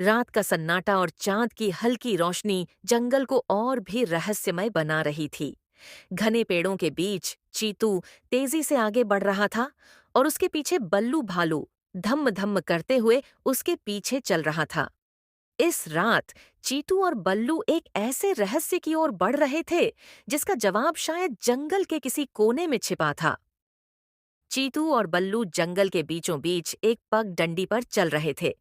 रात का सन्नाटा और चांद की हल्की रोशनी जंगल को और भी रहस्यमय बना रही थी। घने पेड़ों के बीच चीतू तेजी से आगे बढ़ रहा था और उसके पीछे बल्लू भालू धम्म धम्म करते हुए उसके पीछे चल रहा था। इस रात चीतू और बल्लू एक ऐसे रहस्य की ओर बढ़ रहे थे जिसका जवाब शायद जंगल के किसी कोने में छिपा था। चीतू और बल्लू जंगल के बीचों बीच एक पगडंडी पर चल रहे थे।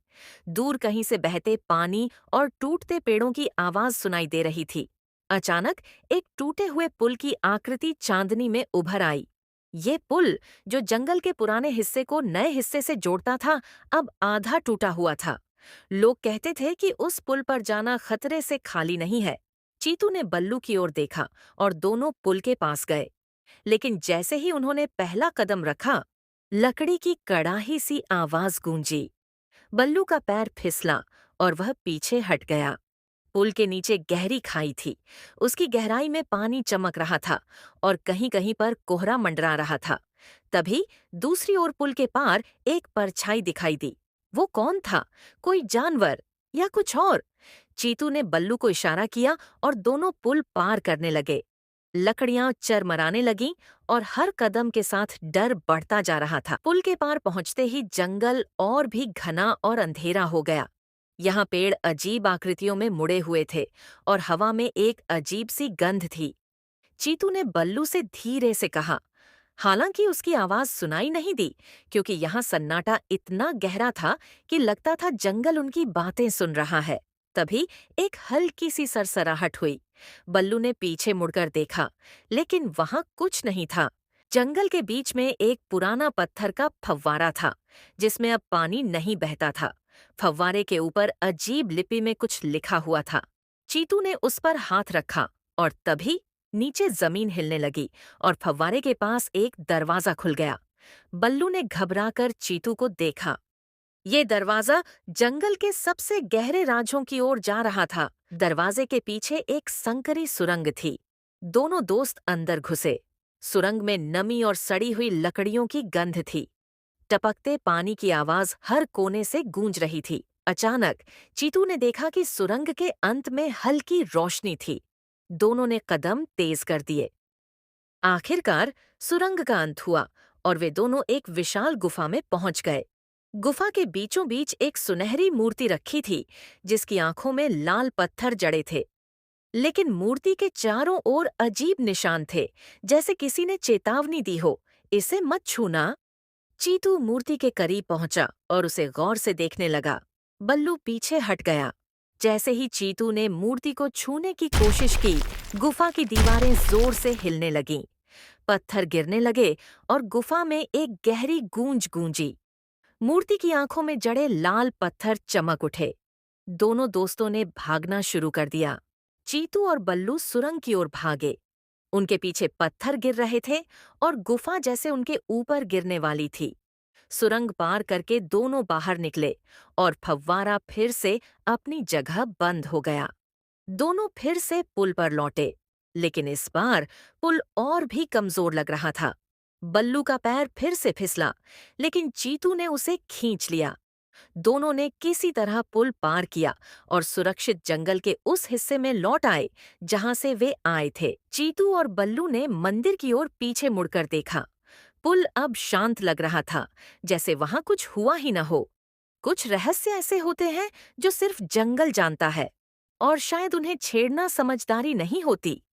दूर कहीं से बहते पानी और टूटते पेड़ों की आवाज सुनाई दे रही थी। अचानक एक टूटे हुए पुल की आकृति चांदनी में उभर आई। ये पुल, जो जंगल के पुराने हिस्से को नए हिस्से से जोड़ता था, अब आधा टूटा हुआ था। लोग कहते थे कि उस पुल पर जाना खतरे से खाली नहीं है। चीतू ने बल्लू की ओर देखा और दोनों पुल के पास गए। लेकिन जैसे ही उन्होंने पहला कदम रखा, लकड़ी की कड़ाही सी आवाज गूंजी। बल्लू का पैर फिसला और वह पीछे हट गया। पुल के नीचे गहरी खाई थी। उसकी गहराई में पानी चमक रहा था और कहीं-कहीं पर कोहरा मंडरा रहा था। तभी दूसरी ओर पुल के पार एक परछाई दिखाई दी। वो कौन था? कोई जानवर या कुछ और? चीतू ने बल्लू को इशारा किया और दोनों पुल पार करने लगे। लकड़ियां चरमराने लगीं और हर कदम के साथ डर बढ़ता जा रहा था। पुल के पार पहुंचते ही जंगल और भी घना और अंधेरा हो गया। यहाँ पेड़ अजीब आकृतियों में मुड़े हुए थे और हवा में एक अजीब सी गंध थी। चीतू ने बल्लू से धीरे से कहा। हालांकि उसकी आवाज सुनाई नहीं दी, क्योंकि यहाँ सन्नाटा इतना गहरा था कि लगता था जंगल उनकी बातें सुन रहा है। तभी एक हल्की सी सरसराहट हुई। बल्लू ने पीछे मुड़कर देखा, लेकिन वहां कुछ नहीं था। जंगल के बीच में एक पुराना पत्थर का फव्वारा था, जिसमें अब पानी नहीं बहता था। फव्वारे के ऊपर अजीब लिपि में कुछ लिखा हुआ था। चीतू ने उस पर हाथ रखा और तभी नीचे जमीन हिलने लगी और फव्वारे के पास एक दरवाजा खुल गया। बल्लू ने घबराकर चीतू को देखा। ये दरवाजा जंगल के सबसे गहरे राजों की ओर जा रहा था। दरवाजे के पीछे एक संकरी सुरंग थी। दोनों दोस्त अंदर घुसे। सुरंग में नमी और सड़ी हुई लकड़ियों की गंध थी। टपकते पानी की आवाज हर कोने से गूंज रही थी। अचानक चीतू ने देखा कि सुरंग के अंत में हल्की रोशनी थी। दोनों ने कदम तेज कर दिए। आखिरकार सुरंग का अंत हुआ और वे दोनों एक विशाल गुफा में पहुंच गए। गुफा के बीचों बीच एक सुनहरी मूर्ति रखी थी, जिसकी आंखों में लाल पत्थर जड़े थे। लेकिन मूर्ति के चारों ओर अजीब निशान थे, जैसे किसी ने चेतावनी दी हो, इसे मत छूना। चीतू मूर्ति के करीब पहुंचा और उसे गौर से देखने लगा। बल्लू पीछे हट गया। जैसे ही चीतू ने मूर्ति को छूने की कोशिश की, गुफा की दीवारें जोर से हिलने लगीं। पत्थर गिरने लगे और गुफा में एक गहरी गूंज गूंजी। मूर्ति की आंखों में जड़े लाल पत्थर चमक उठे। दोनों दोस्तों ने भागना शुरू कर दिया। चीतू और बल्लू सुरंग की ओर भागे। उनके पीछे पत्थर गिर रहे थे और गुफा जैसे उनके ऊपर गिरने वाली थी। सुरंग पार करके दोनों बाहर निकले और फव्वारा फिर से अपनी जगह बंद हो गया। दोनों फिर से पुल पर लौटे, लेकिन इस बार पुल और भी कमजोर लग रहा था। बल्लू का पैर फिर से फिसला, लेकिन चीतू ने उसे खींच लिया। दोनों ने किसी तरह पुल पार किया और सुरक्षित जंगल के उस हिस्से में लौट आए जहां से वे आए थे। चीतू और बल्लू ने मंदिर की ओर पीछे मुड़कर देखा। पुल अब शांत लग रहा था, जैसे वहां कुछ हुआ ही न हो। कुछ रहस्य ऐसे होते हैं जो सिर्फ जंगल जानता है, और शायद उन्हें छेड़ना समझदारी नहीं होती।